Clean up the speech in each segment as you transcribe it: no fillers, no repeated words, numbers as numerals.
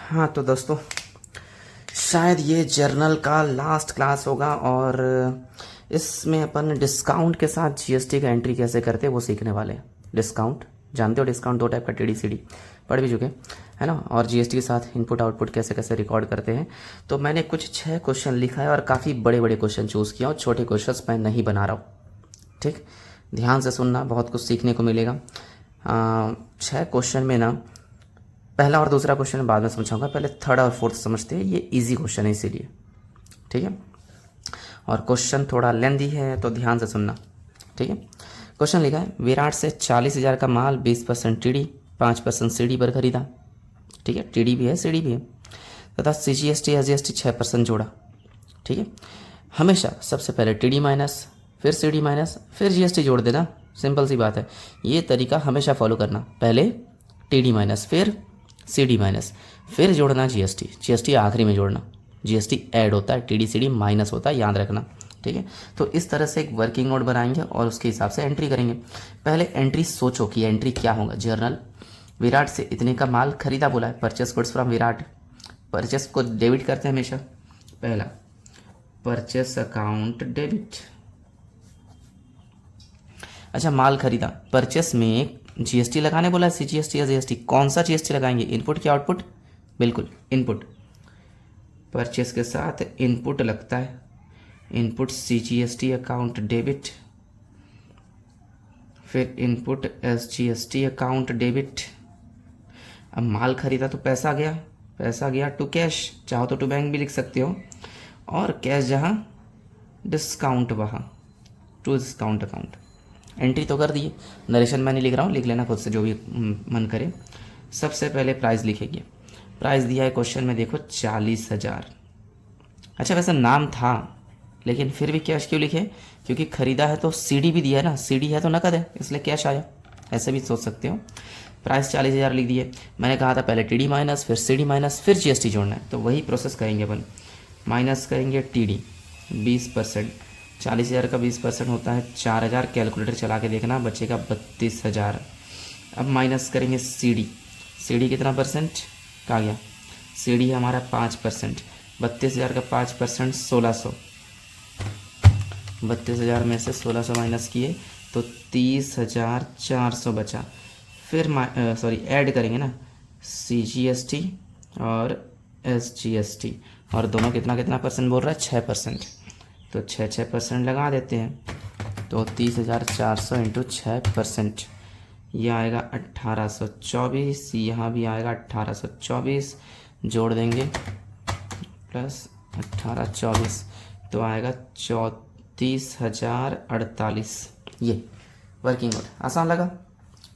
हाँ तो दोस्तों, शायद ये जर्नल का लास्ट क्लास होगा और इसमें अपन डिस्काउंट के साथ जीएसटी का एंट्री कैसे करते हैं वो सीखने वाले हैं। डिस्काउंट जानते हो, डिस्काउंट दो टाइप का, टीडी सीडी पढ़ भी चुके है ना। और जीएसटी के साथ इनपुट आउटपुट कैसे कैसे रिकॉर्ड करते हैं। तो मैंने कुछ 6 क्वेश्चन लिखा है और काफ़ी बड़े बड़े क्वेश्चन चूज़ किया और छोटे क्वेश्चन मैं नहीं बना रहा हूँ। ठीक, ध्यान से सुनना, बहुत कुछ सीखने को मिलेगा। 6 क्वेश्चन में ना, पहला और दूसरा क्वेश्चन बाद में समझाऊंगा, पहले थर्ड और फोर्थ समझते हैं। ये इजी क्वेश्चन है इसीलिए, ठीक है। और क्वेश्चन थोड़ा लेंदी है तो ध्यान से सुनना, ठीक है। क्वेश्चन लिखा है, विराट से 40,000 का माल 20% टीडी 5% सीडी पर खरीदा, ठीक है। टीडी भी है सीडी भी है, तथा सीजीएसटी एसजीएसटी 6% जोड़ा, ठीक है। हमेशा सबसे पहले टीडी माइनस, फिर सीडी माइनस, फिर जीएसटी जोड़ देना। सिंपल सी बात है, ये तरीका हमेशा फॉलो करना। पहले टीडी माइनस, फिर सीडी माइनस, फिर जोड़ना जीएसटी। जीएसटी आखिरी में जोड़ना, जीएसटी ऐड होता है, टीडी सीडी माइनस होता है, याद रखना, ठीक है। तो इस तरह से एक वर्किंग नोट बनाएंगे और उसके हिसाब से एंट्री करेंगे। पहले एंट्री सोचो कि एंट्री क्या होगा। जर्नल, विराट से इतने का माल खरीदा बोला है, purchase goods from Virat. Purchase को डेबिट करते हैं हमेशा। पहला परचेस अकाउंट डेबिट। अच्छा, माल खरीदा, परचेस में जीएसटी लगाने बोला है, सीजीएसटी या जीएसटी। कौन सा जीएसटी लगाएंगे, इनपुट की आउटपुट? बिल्कुल इनपुट। परचेस के साथ इनपुट लगता है, इनपुट सीजीएसटी अकाउंट डेबिट, फिर इनपुट एसजीएसटी अकाउंट डेबिट। अब माल खरीदा तो पैसा गया, पैसा गया टू कैश, चाहो तो टू बैंक भी लिख सकते हो, और कैश जहाँ डिस्काउंट वहाँ टू डिस्काउंट अकाउंट। एंट्री तो कर दिए, नरेशन मैं नहीं लिख रहा हूँ, लिख लेना खुद से जो भी मन करे। सबसे पहले प्राइस लिखेंगे। प्राइस दिया है क्वेश्चन में, देखो 40,000। अच्छा, वैसे नाम था लेकिन फिर भी कैश क्यों लिखे, क्योंकि खरीदा है तो सीडी भी दिया है ना, सीडी है तो नकद है, इसलिए कैश आया। ऐसे भी सोच सकते हो। प्राइस 40,000 लिख दिए। मैंने कहा था पहले टीडी माइनस, फिर सीडी माइनस, फिर जीएसटी जोड़ना है, तो वही प्रोसेस करेंगे अपन। माइनस करेंगे टीडी 20%, 40,000 का 20% होता है 4,000। कैलकुलेटर चला के देखना, बचेगा 32,000। अब माइनस करेंगे सीडी। सीडी कितना परसेंट का गया, सीडी है हमारा 5%। 32,000 का 5% 1,600। 32,000 में से 1,600 माइनस किए तो 30,400 बचा। फिर ऐड करेंगे ना, सीजीएसटी और एसजीएसटी, और दोनों कितना कितना परसेंट बोल रहा है, 6%। तो 6% लगा देते हैं, तो 30,400 इंटू 6%, यह आएगा 1824। यहाँ भी आएगा 1824, जोड़ देंगे प्लस 1824, तो आएगा 34,048। ये वर्किंग नोट आसान लगा।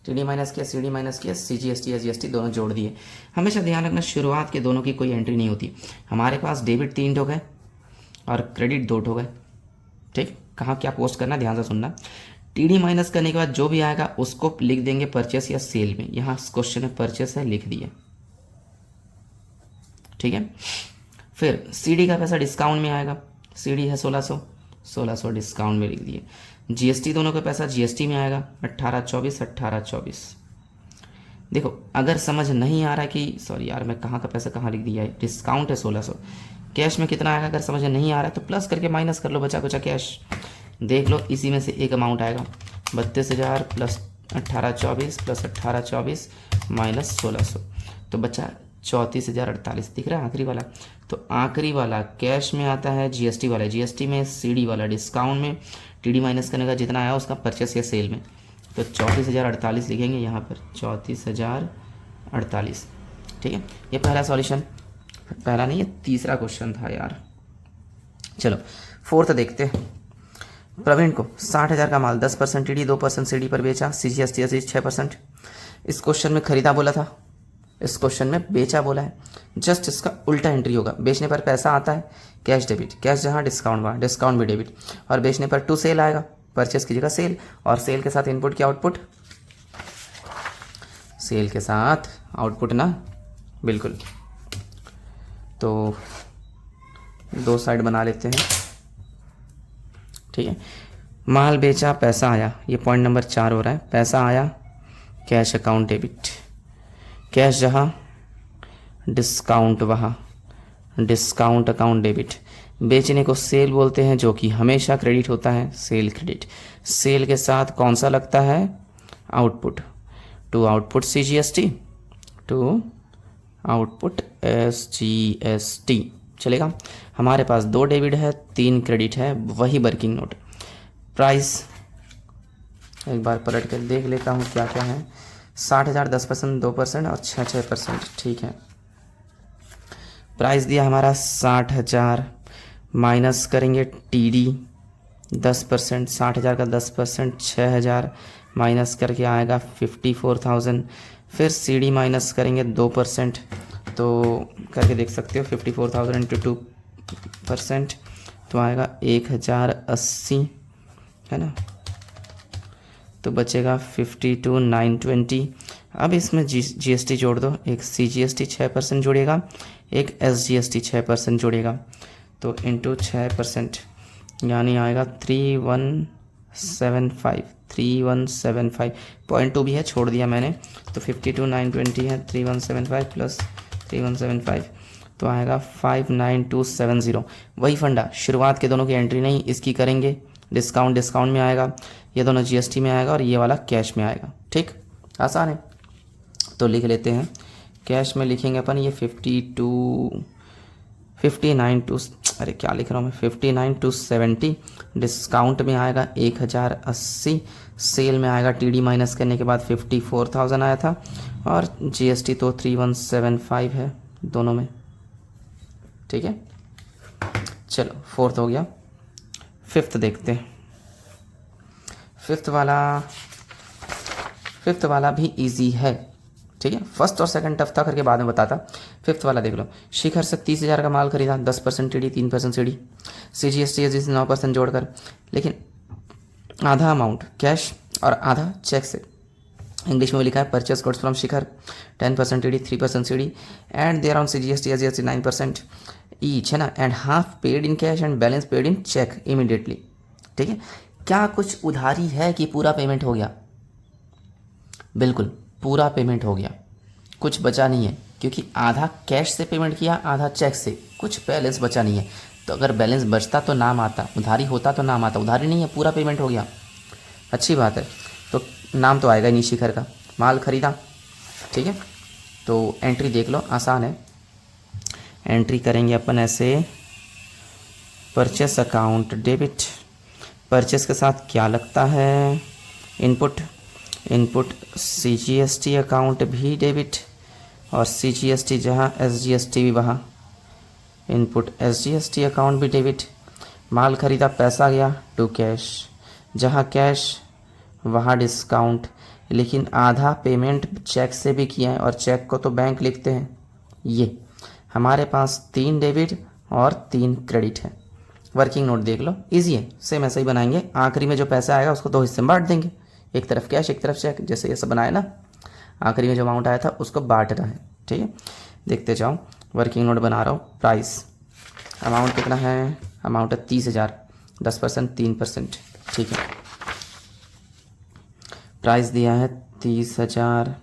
टीडी माइनस किया, सीडी माइनस किया, सीजीएसटी एसजीएसटी दोनों जोड़ दिए। हमेशा ध्यान रखना, शुरुआत के दोनों की कोई एंट्री नहीं होती। हमारे पास डेबिट 3 हो गए और क्रेडिट 2 हो गए, ठीक। कहाँ क्या पोस्ट करना, ध्यान से सुनना। टीडी माइनस करने के बाद जो भी आएगा उसको लिख देंगे परचेस या सेल में। यहाँ क्वेश्चन में परचेस है, लिख दिए, ठीक है। फिर सीडी का पैसा डिस्काउंट में आएगा, सीडी है 1,600 डिस्काउंट में लिख दिए। जीएसटी दोनों का पैसा जीएसटी में आएगा 1824। देखो, अगर समझ नहीं आ रहा कि सॉरी यार मैं कहाँ का पैसा कहाँ लिख दिया है, डिस्काउंट है 1,600, कैश में कितना आएगा, अगर समझ नहीं आ रहा है तो प्लस करके माइनस कर लो, बचा कुचा कैश देख लो। इसी में से एक अमाउंट आएगा, 32,000 प्लस 1824 प्लस 1824 माइनस 1,600, तो बचा 34,048। दिख रहा है आखिरी वाला। तो आखिरी वाला कैश में आता है, जीएसटी वाला जीएसटी में, सीडी वाला डिस्काउंट में, टीडी माइनस करने का जितना आया उसका परचेस या सेल में। तो 34,048 लिखेंगे यहाँ पर, 34,048, ठीक है। ये पहला सॉल्यूशन, पहला नहीं, ये तीसरा क्वेश्चन था यार। चलो फोर्थ देखते हैं। प्रवीण को 60,000 का माल 10% टीडी 2% सीडी पर बेचा, सीजीएसटी 6%। इस क्वेश्चन में खरीदा बोला था, इस क्वेश्चन में बेचा बोला है। जस्ट इसका उल्टा एंट्री होगा। बेचने पर पैसा आता है, कैश डेबिट, कैश जहाँ डिस्काउंट वहाँ डिस्काउंट भी डेबिट, और बेचने पर टू सेल आएगा, परचेस की जगह सेल, और सेल के साथ इनपुट की आउटपुट, सेल के साथ आउटपुट ना, बिल्कुल। तो दो साइड बना लेते हैं, ठीक है। माल बेचा, पैसा आया, ये पॉइंट नंबर 4 हो रहा है। पैसा आया, कैश अकाउंट डेबिट, कैश जहाँ डिस्काउंट वहाँ, डिस्काउंट अकाउंट डेबिट। बेचने को सेल बोलते हैं, जो कि हमेशा क्रेडिट होता है, सेल क्रेडिट। सेल के साथ कौन सा लगता है, output. To output CGST, to output SGST चलेगा। हमारे पास 2 डेबिट है, 3 क्रेडिट है, वही वर्किंग नोट। प्राइस एक बार पलट कर देख लेता हूँ क्या क्या है। 60,000 10%, 2% और 6%, ठीक है। प्राइस दिया हमारा 60,000, माइनस करेंगे TD 10%, 60,000 का 10%, 6,000 माइनस करके आएगा 54,000। फिर CD माइनस करेंगे 2%, तो करके देख सकते हो 54,000 इंटू 2% तो आएगा 1,080, है ना। तो बचेगा 52,920। अब इसमें GST जोड़ दो, एक CGST 6% जोड़ेगा, एक SGST 6% जोड़ेगा, तो इंटू 6% यानी आएगा 3175। 0.2 भी है, छोड़ दिया मैंने, तो 52,920 है, 3175 प्लस 3175 तो आएगा 59270। वही फंडा, शुरुआत के दोनों की एंट्री नहीं, इसकी करेंगे, डिस्काउंट में आएगा, ये दोनों GST में आएगा और ये वाला कैश में आएगा। ठीक, आसान है। तो लिख लेते हैं, कैश में लिखेंगे अपन ये 59,270, डिस्काउंट में आएगा 1,080, सेल में आएगा TD माइनस करने के बाद 54,000 आया था, और GST तो 3175 है दोनों में। ठीक है, चलो 4th हो गया। 5th देखते हैं। 5th वाला भी इजी है, ठीक है। 1st और 2nd टफ था, करके बाद में बताता। 5th वाला देख लो। शिखर से 30,000 का माल खरीदा, 10% TD, 3% CD, CGST 9% जोड़कर, लेकिन आधा अमाउंट कैश और आधा चेक से। इंग्लिश में लिखा है purchase goods from Shikhar 10% TD, 3% CD and thereon CGST 9% each, है ना, and half paid in cash and balance paid in cheque immediately. ठीक है, क्या कुछ उधारी है कि पूरा पेमेंट हो गया? बिल्कुल पूरा पेमेंट हो गया, कुछ बचा नहीं है, क्योंकि आधा कैश से पेमेंट किया, आधा चेक से, कुछ बैलेंस बचा नहीं है। तो अगर बैलेंस बचता तो नाम आता, उधारी होता तो नाम आता, उधारी नहीं है, पूरा पेमेंट हो गया, अच्छी बात है। तो नाम तो आएगा नहीं शिखर का, माल खरीदा। ठीक है, तो एंट्री देख लो, आसान है। एंट्री करेंगे अपन ऐसे, परचेस अकाउंट डेबिट, परचेस के साथ क्या लगता है, इनपुट CGST अकाउंट भी डेबिट, और CGST जहाँ SGST भी वहाँ, इनपुट SGST अकाउंट भी डेबिट। माल खरीदा, पैसा गया टू कैश, जहाँ कैश वहाँ डिस्काउंट, लेकिन आधा पेमेंट चेक से भी किया है, और चेक को तो बैंक लिखते हैं। ये हमारे पास 3 डेबिट और 3 क्रेडिट है। वर्किंग नोट देख लो, इजी है, सेम ऐसे ही बनाएंगे। आखिरी में जो पैसा आएगा उसको 2 हिस्से में बांट देंगे, एक तरफ कैश एक तरफ चेक, जैसे ये सब बनाया ना। आखिरी में जो अमाउंट आया था उसको बांटना है। ठीक है, देखते जाओ। वर्किंग नोट बना रहा हूँ। प्राइस, अमाउंट कितना है, अमाउंट है 30,000, 10% 3%। ठीक है, प्राइस दिया है 30,000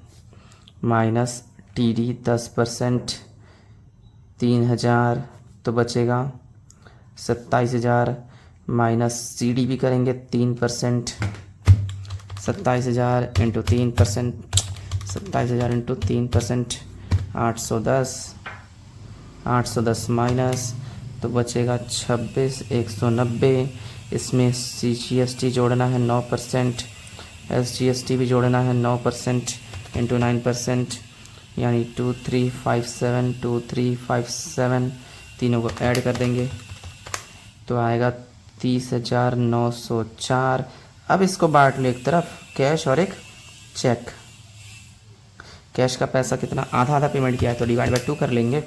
माइनस TD 10%, 3,000 तो बचेगा 27,000, माइनस CD भी करेंगे 3%, 27,000 इंटू 3%, 27,000 इंटू 3%, 810 माइनस तो बचेगा 26,190। इसमें CGST जोड़ना है 9%, SGST भी जोड़ना है 9% इंटू 9%, यानी 2357 तीनों को ऐड कर देंगे तो आएगा 30,904। अब इसको बांट लो, एक तरफ कैश और एक चेक। कैश का पैसा कितना, आधा पेमेंट किया है तो डिवाइड बाय 2 कर लेंगे,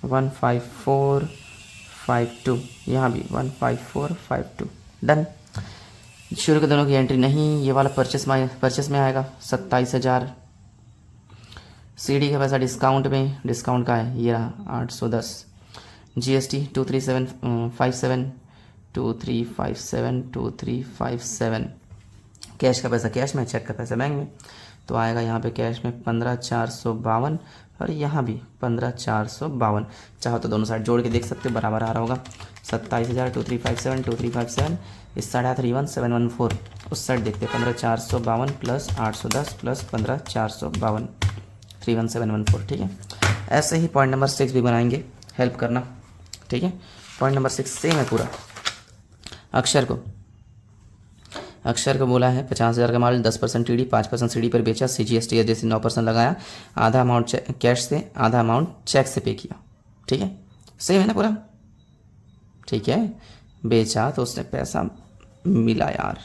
15452, यहाँ भी 15452। डन। शुरू के दोनों की एंट्री नहीं, ये वाला परचेस में आएगा 27,000। CD का पैसा डिस्काउंट में, डिस्काउंट का है ये रहा 810। GST 2357। कैश का पैसा कैश में, चेक का पैसा बैंक में, तो आएगा यहाँ पे कैश में 15,452 और यहाँ भी 15,452। चाहो तो दोनों साइड जोड़ के देख सकते हो, बराबर आ रहा होगा। 27,000 2357 2357, इस साइड आया 31,714, उस साइड देखते 15,452 प्लस 810 प्लस 15,452 31,714। ठीक है, ऐसे ही पॉइंट नंबर 6 भी बनाएंगे, हेल्प करना। ठीक है, पॉइंट नंबर 6 सेम है पूरा। अक्षर को बोला है 50,000 का माल 10% टीडी 5% सीडी पर बेचा, CGST जैसे 9% लगाया, आधा अमाउंट कैश से आधा अमाउंट चेक से पे किया। ठीक है, सेम है ना पूरा। ठीक है, बेचा तो उसने पैसा मिला यार,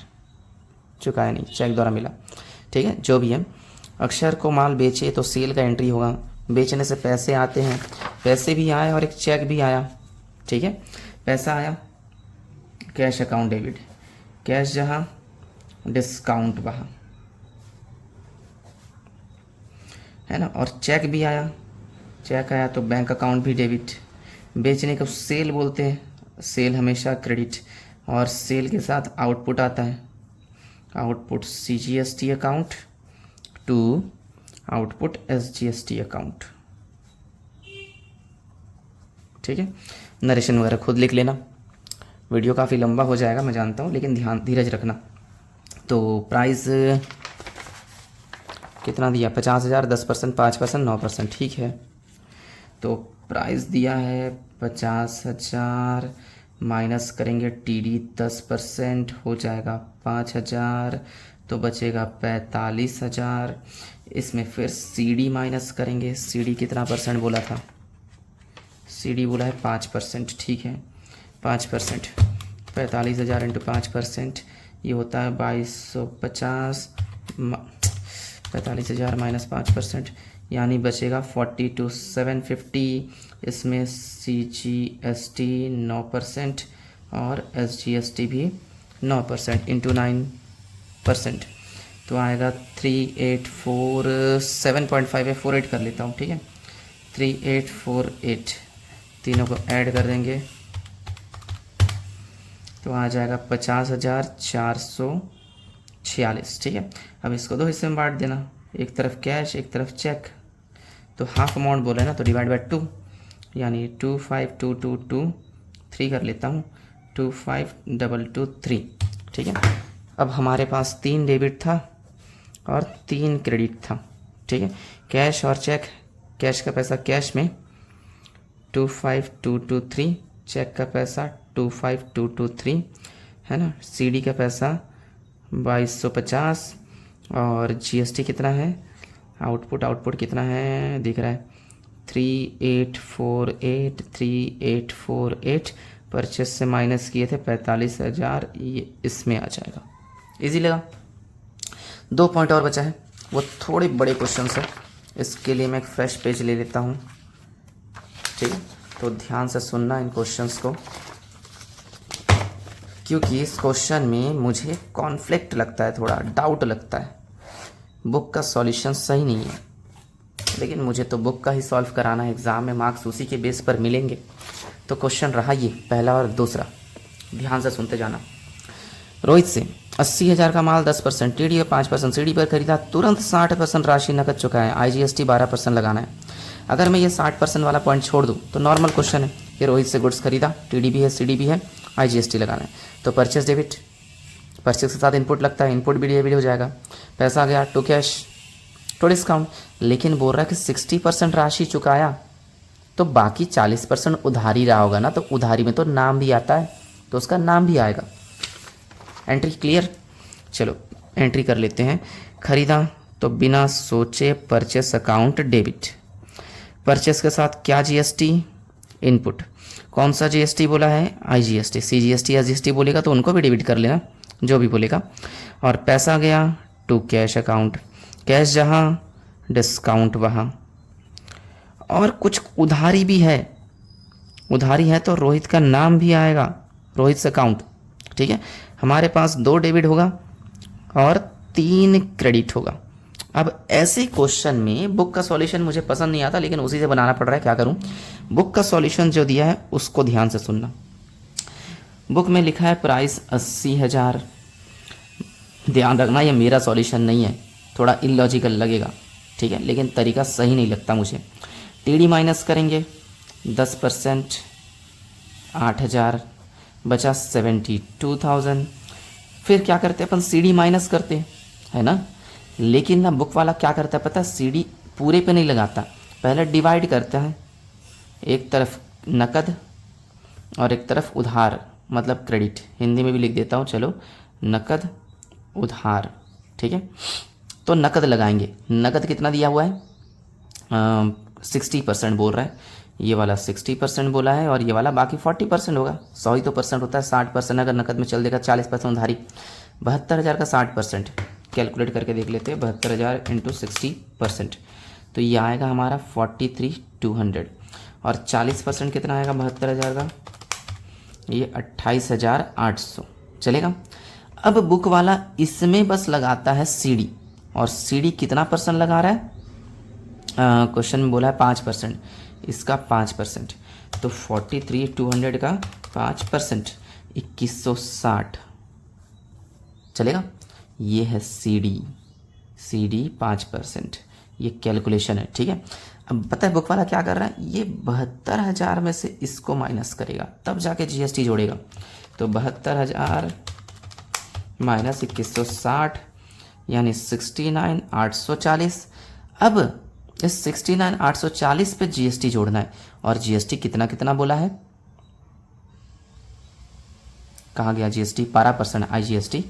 चुकाया नहीं, चेक द्वारा मिला। ठीक है, जो भी है, अक्षर को माल बेचे तो सेल का एंट्री होगा, बेचने से पैसे आते हैं, पैसे भी आए और एक चेक भी आया। ठीक है, पैसा आया, कैश अकाउंट डेबिट, कैश जहाँ डिस्काउंट वहाँ, है ना, और चेक भी आया, चेक आया तो बैंक अकाउंट भी डेबिट। बेचने को सेल बोलते हैं, सेल हमेशा क्रेडिट, और सेल के साथ आउटपुट आता है, output CGST account to output SGST account. ठीक है, नरेशन वगैरह खुद लिख लेना, वीडियो काफ़ी लंबा हो जाएगा मैं जानता हूँ, लेकिन ध्यान धीरज रखना। तो प्राइस कितना दिया, 50,000 10% 5% 9%। ठीक है, तो प्राइस दिया है 50,000, माइनस करेंगे TD 10% हो जाएगा 5,000, तो बचेगा 45,000। इसमें फिर CD माइनस करेंगे, CD कितना परसेंट बोला था, CD बोला है 5%। ठीक है, 5%, 45,000 इंटू 5%, ये होता है 2250, 45,000 माइनस 5%, यानी बचेगा 42,750। इसमें CGST 9% और SGST भी 9% इंटू 9%, तो आएगा 3847.5 है, 48 कर लेता हूँ। ठीक है, 3848, तीनों को ऐड कर देंगे तो आ जाएगा 50,446। ठीक है, अब इसको दो हिस्से में बांट देना, एक तरफ कैश एक तरफ चेक, तो हाफ अमाउंट बोले ना, तो डिवाइड बाय 2, यानी 252223 कर लेता हूँ, 252223। ठीक है, अब हमारे पास 3 डेबिट था और 3 क्रेडिट था। ठीक है, कैश और चेक, कैश का पैसा कैश में 252223, चेक का पैसा 252223, है ना, CD का पैसा 2250, और GST कितना है, आउटपुट कितना है दिख रहा है 3848, परचेस से माइनस किए थे 45,000, ये इसमें आ जाएगा। इजी लगा। 2 पॉइंट और बचा है, वो थोड़े बड़े क्वेश्चन है, इसके लिए मैं एक फ्रेश पेज ले लेता हूँ। ठीक है, तो ध्यान से सुनना इन क्वेश्चंस को, क्योंकि इस क्वेश्चन में मुझे कॉन्फ्लिक्ट लगता है, थोड़ा डाउट लगता है, बुक का सॉल्यूशन सही नहीं है, लेकिन मुझे तो बुक का ही सॉल्व कराना है, एग्ज़ाम में मार्क्स उसी के बेस पर मिलेंगे। तो क्वेश्चन रहा ये पहला और दूसरा, ध्यान से सुनते जाना। रोहित से 80,000 का माल 10% TD और 5% CD पर खरीदा, तुरंत 60% राशि नकद चुकाएं, IGST 12% लगाना है। अगर मैं ये 60% वाला पॉइंट छोड़ दूँ तो नॉर्मल क्वेश्चन है कि रोहित से गुड्स खरीदा, TD भी है CD भी है, IGST लगाना है, तो परचेस डेबिट, परचेस के साथ इनपुट लगता है, इनपुट भी डेबिट हो जाएगा, पैसा गया टू कैश टू डिस्काउंट। लेकिन बोल रहा है कि 60% राशि चुकाया, तो बाकी 40% उधारी रहा होगा ना, तो उधारी में तो नाम भी आता है, तो उसका नाम भी आएगा। एंट्री क्लियर, चलो एंट्री कर लेते हैं। खरीदा तो बिना सोचे परचेस अकाउंट डेबिट, परचेस के साथ क्या GST, इनपुट, कौन सा GST बोला है, IGST, CGST SGST बोलेगा तो उनको भी डेबिट कर लेना, जो भी बोलेगा। और पैसा गया टू कैश अकाउंट, कैश जहाँ डिस्काउंट वहाँ, और कुछ उधारी भी है, उधारी है तो रोहित का नाम भी आएगा, रोहित अकाउंट। ठीक है, हमारे पास 2 डेबिट होगा और 3 क्रेडिट होगा। अब ऐसे क्वेश्चन में बुक का सॉल्यूशन मुझे पसंद नहीं आता, लेकिन उसी से बनाना पड़ रहा है, क्या करूं। बुक का सॉल्यूशन जो दिया है उसको ध्यान से सुनना। बुक में लिखा है प्राइस 80,000, ध्यान रखना ये मेरा सॉल्यूशन नहीं है, थोड़ा इलॉजिकल लगेगा, ठीक है, लेकिन तरीका सही नहीं लगता मुझे। टीडी माइनस करेंगे 10%, 8,000 बचा 72,000। फिर क्या करते हैं अपन, सीडी माइनस करते हैं, है ना। लेकिन ना बुक वाला क्या करता है पता है, सीडी पूरे पे नहीं लगाता, पहले डिवाइड करता है, एक तरफ नकद और एक तरफ उधार, मतलब क्रेडिट, हिंदी में भी लिख देता हूँ, चलो नकद उधार, ठीक है। तो नकद लगाएंगे, नकद कितना दिया हुआ है, 60% बोल रहा है, ये वाला 60% बोला है और ये वाला बाकी 40% होगा, 100 ही तो परसेंट होता है, 60% अगर नकद में चल देगा, 40% उधारी, 72,000 का 60%, कैलकुलेट करके देख लेते हैं, 72,000 इंटू 60%, तो ये आएगा हमारा 43,200 और 40% कितना आएगा 72,000 का, ये 28,800 चलेगा। अब बुक वाला इसमें बस लगाता है सीडी, और सीडी कितना परसेंट लगा रहा है, क्वेश्चन में बोला है 5%, इसका 5%, तो 43,200 का 5%, 2160 चलेगा। ये है सीडी, सीडी 5%, ये कैलकुलेशन है, ठीक है। अब पता है बुक वाला क्या कर रहा है, ये 72,000 में से इसको माइनस करेगा, तब जाके जीएसटी जोड़ेगा, तो 72,000 माइनस 2160 यानी 69,840। अब इस 69,840 पे जीएसटी जोड़ना है, और जीएसटी कितना कितना बोला है, कहाँ गया जीएसटी, 12% आईजीएसटी,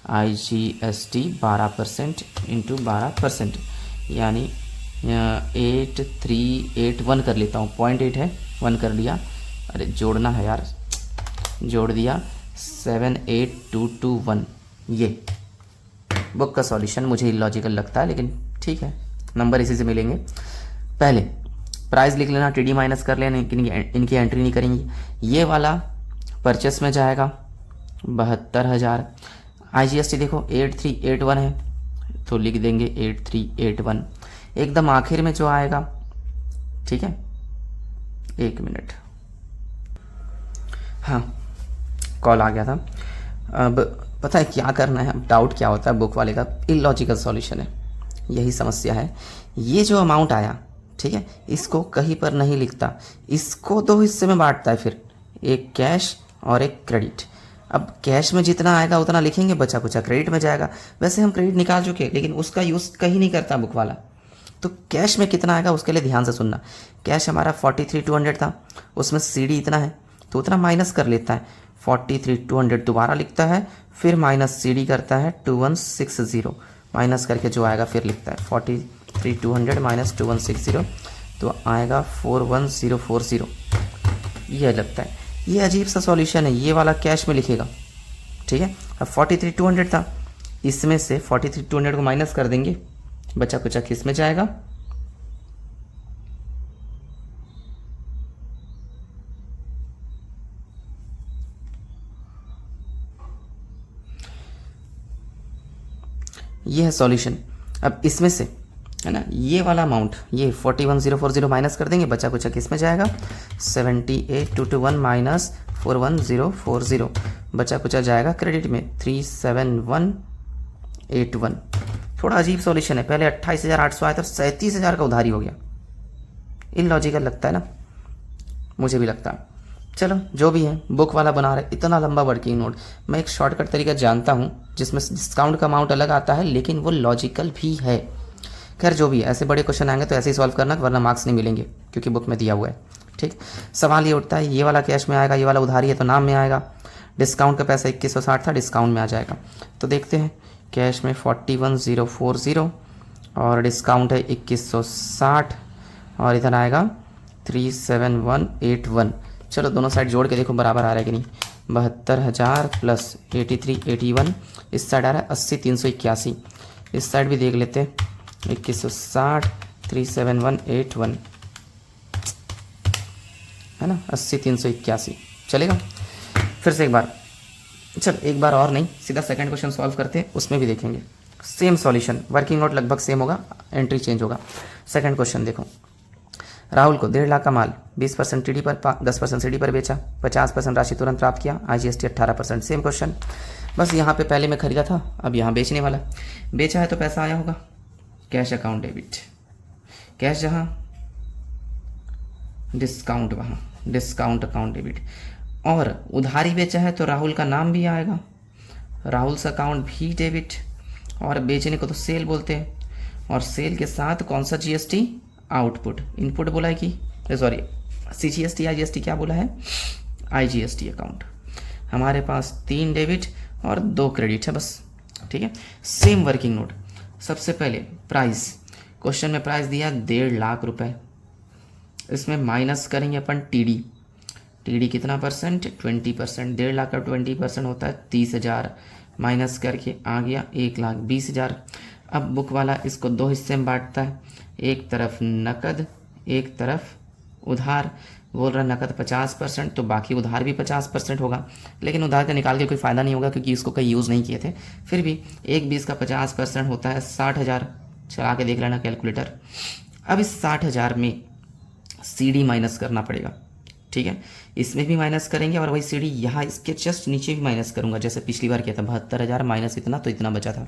आईजीएसटी 12% इंटू 12%, यानी 8381 कर लेता हूँ, 0.8 है, 1 कर लिया, अरे जोड़ना है यार, जोड़ दिया 78,221। ये बुक का सॉल्यूशन मुझे इलॉजिकल लगता है, लेकिन ठीक है, नंबर इसी से मिलेंगे। पहले प्राइस लिख लेना, टीडी माइनस कर लेना, इनकी एंट्री नहीं करेंगे। ये वाला परचेस में जाएगा 72,000, आईजीएसटी देखो 8381 है, तो लिख देंगे 8381, एकदम आखिर में जो आएगा, ठीक है, 1 मिनट, हाँ कॉल आ गया था। अब पता है क्या करना है, अब डाउट क्या होता है बुक वाले का, इलॉजिकल सॉल्यूशन है, यही समस्या है। ये जो अमाउंट आया, ठीक है, इसको कहीं पर नहीं लिखता, इसको 2 हिस्से में बांटता है, फिर एक कैश और एक क्रेडिट। अब कैश में जितना आएगा उतना लिखेंगे, बचा कुचा क्रेडिट में जाएगा। वैसे हम क्रेडिट निकाल चुके, लेकिन उसका यूज़ कहीं नहीं करता बुक वाला। तो कैश में कितना आएगा उसके लिए ध्यान से सुनना। कैश हमारा 43,200 था, उसमें सीडी इतना है, तो उतना माइनस कर लेता है, 43,200 दोबारा लिखता है, फिर माइनस सीडी करता है 2160, माइनस करके जो आएगा फिर लिखता है 43,200 माइनस 2160, तो आएगा 41,040। ये लगता है, ये अजीब सा सॉल्यूशन है, ये वाला कैश में लिखेगा, ठीक है। अब 43,200 था, इसमें से 43,200 को माइनस कर देंगे, बचा कुचा किस में जाएगा, ये है सॉल्यूशन। अब इसमें से है ना, ये वाला अमाउंट, ये 41,040 माइनस कर देंगे, बचा कुचा किस में जाएगा, 78,221 माइनस 41,040, बचा कुचा जाएगा क्रेडिट में 37181। थोड़ा अजीब सॉल्यूशन है, पहले 28,800 आया था, 37,000 का उधारी हो गया, इलॉजिकल लगता है ना, मुझे भी लगता है। चलो जो भी है, बुक वाला बना रहे इतना लंबा वर्किंग नोट, मैं एक शॉर्टकट तरीका जानता हूँ जिसमें डिस्काउंट का अमाउंट अलग आता है, लेकिन वो लॉजिकल भी है। खैर जो भी है, ऐसे बड़े क्वेश्चन आएंगे तो ऐसे ही सॉल्व करना, वरना मार्क्स नहीं मिलेंगे, क्योंकि बुक में दिया हुआ है, ठीक। सवाल ये उठता है, ये वाला कैश में आएगा, ये वाला उधारी है तो नाम में आएगा, डिस्काउंट का पैसा 2160 था, डिस्काउंट में आ जाएगा। तो देखते हैं, कैश में 41,040 और डिस्काउंट है 2160, और इधर आएगा 37181। चलो दोनों साइड जोड़ के देखो बराबर आ रहा है कि नहीं, 72,000 प्लस 8381, इस साइड आ रहा है 80,381, इस साइड भी देख लेते हैं, 2160 37181 है ना, 80,381 चलेगा। फिर से एक बार, चल एक बार और नहीं, सीधा सेकंड क्वेश्चन सॉल्व करते हैं, उसमें भी देखेंगे सेम सॉल्यूशन, वर्किंग नोट लगभग सेम होगा, एंट्री चेंज होगा। सेकंड क्वेश्चन देखो, राहुल को 1.5 लाख का माल 20% टीडी पर 10% सीडी पर बेचा, 50% राशि तुरंत प्राप्त किया, आईजीएसटी 18%। सेम क्वेश्चन, बस यहाँ पे पहले मैं खरीदा था, अब यहाँ बेचने वाला। बेचा है तो पैसा आया होगा, कैश अकाउंट डेबिट, कैश जहाँ, डिस्काउंट वहाँ, डिस्काउंट अकाउंट डेबिट। और उधारी बेचा है तो राहुल का नाम भी आएगा, राहुल्स अकाउंट भी डेबिट। और बेचने को तो सेल बोलते हैं, और सेल के साथ कौन सा जीएसटी, आउटपुट। इनपुट बोला है कि सॉरी सीजीएसटी आईजीएसटी क्या बोला है, आईजीएसटी अकाउंट। हमारे पास 3 डेबिट और 2 क्रेडिट है बस, ठीक है। Same working note. सबसे पहले प्राइस, क्वेश्चन में प्राइस दिया 1.5 लाख रुपए, इसमें माइनस करेंगे अपन टीडी। टीडी कितना परसेंट, 20%। 1.5 लाख का 20% होता है 30,000, माइनस करके आ गया 1,20,000। अब बुक वाला इसको 2 हिस्से में बांटता है, एक तरफ नकद, एक तरफ उधार। बोल रहा नकद 50%, तो बाकी उधार भी 50% होगा, लेकिन उधार का निकाल के कोई फ़ायदा नहीं होगा क्योंकि इसको कहीं यूज़ नहीं किए थे। फिर भी 1/20 का 50% होता है 60,000। चला के देख लेना कैलकुलेटर। अब इस 60,000 में सीडी माइनस करना पड़ेगा, ठीक है। इसमें भी माइनस करेंगे और वही सीडी यहाँ इसके जस्ट नीचे भी माइनस करूँगा, जैसे पिछली बार किया था। 72,000 माइनस इतना, तो इतना बचा था,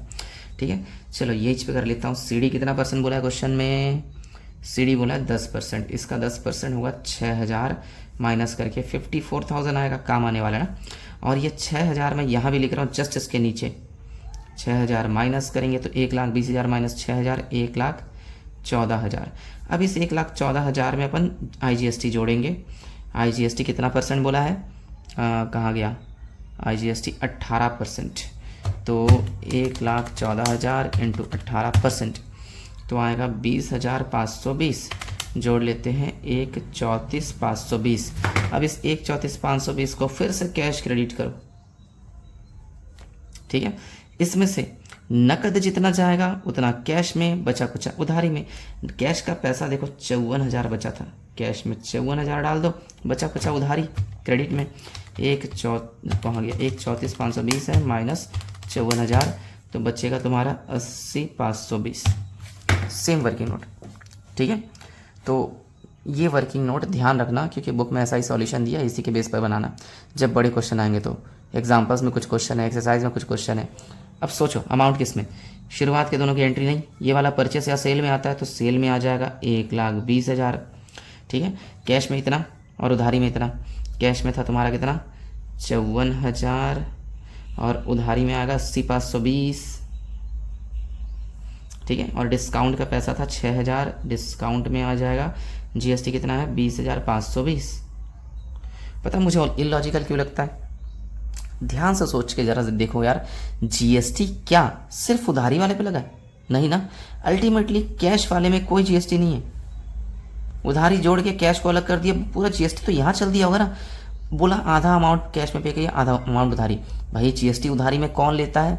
ठीक है। चलो ये इस पे कर लेता हूँ। सीडी कितना परसेंट बोला है क्वेश्चन में, सीडी बोला है 10%। इसका 10% होगा 6,000, माइनस करके 54,000 आएगा, काम आने वाला ना। और ये 6,000 मैं यहाँ भी लिख रहा हूँ जस्ट इसके नीचे। 6,000 माइनस करेंगे तो 1,20,000 माइनस 6,000, 1,14,000। अब इस 1,14,000 में अपन आईजीएसटी जोड़ेंगे। आईजीएसटी कितना परसेंट बोला है, कहाँ गया, आईजीएसटी 18%। तो 1,14,000 इंटू 18%, तो आएगा 20,520। जोड़ लेते हैं 1,34,520। अब इस 1,34,520 को फिर से कैश क्रेडिट करो, ठीक है। इसमें से नकद जितना जाएगा उतना कैश में, बचा कुचा उधारी में। कैश का पैसा देखो 54,000 बचा था, कैश में 54,000 डाल दो, बचा कुचा उधारी क्रेडिट में। कहाँ गया, 1,34,520 है माइनस 54,000, तो बचेगा तुम्हारा 80,520। सेम वर्किंग नोट, ठीक है। तो ये वर्किंग नोट ध्यान रखना क्योंकि बुक में ऐसा ही सॉल्यूशन दिया, इसी के बेस पर बनाना। जब बड़े क्वेश्चन आएंगे तो एग्जाम्पल्स में कुछ क्वेश्चन है, एक्सरसाइज में कुछ क्वेश्चन है। अब सोचो अमाउंट किस में, शुरुआत के दोनों की एंट्री नहीं, ये वाला परचेस या सेल में आता है तो सेल में आ जाएगा 1,20,000, ठीक है। कैश में इतना और उधारी में इतना। कैश में था तुम्हारा कितना 54,000 और उधारी में आएगा 80,520, ठीक है। और डिस्काउंट का पैसा था 6,000, डिस्काउंट में आ जाएगा जीएसटी कितना है 20,520। पता है मुझे इलॉजिकल क्यों लगता है, ध्यान से सोच के जरा देखो यार, जीएसटी क्या सिर्फ उधारी वाले पे लगा है, नहीं ना। अल्टीमेटली कैश वाले में कोई जीएसटी नहीं है, उधारी जोड़ के कैश को अलग कर दिया, पूरा जीएसटी तो यहाँ चल दिया होगा ना। बोला आधा अमाउंट कैश में पे किया, आधा अमाउंट उधारी। भाई जीएसटी उधारी में कौन लेता है,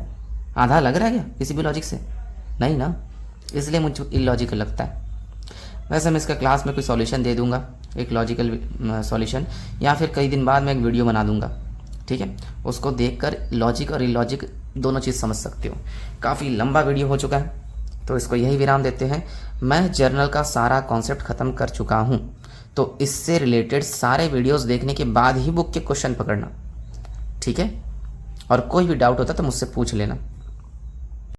आधा लग रहा है क्या किसी भी लॉजिक से, नहीं ना। इसलिए मुझे इलॉजिकल लगता है। वैसे मैं इसका क्लास में कोई सॉल्यूशन दे दूंगा, एक लॉजिकल सॉल्यूशन, या फिर कई दिन बाद मैं एक वीडियो बना दूंगा, ठीक है। उसको देखकर लॉजिक और इलॉजिक दोनों चीज़ समझ सकते हो। काफ़ी लंबा वीडियो हो चुका है तो इसको यही विराम देते हैं। मैं जर्नल का सारा कॉन्सेप्ट ख़त्म कर चुका हूँ, तो इससे रिलेटेड सारे वीडियोस देखने के बाद ही बुक के क्वेश्चन पकड़ना, ठीक है। और कोई भी डाउट होता तो मुझसे पूछ लेना।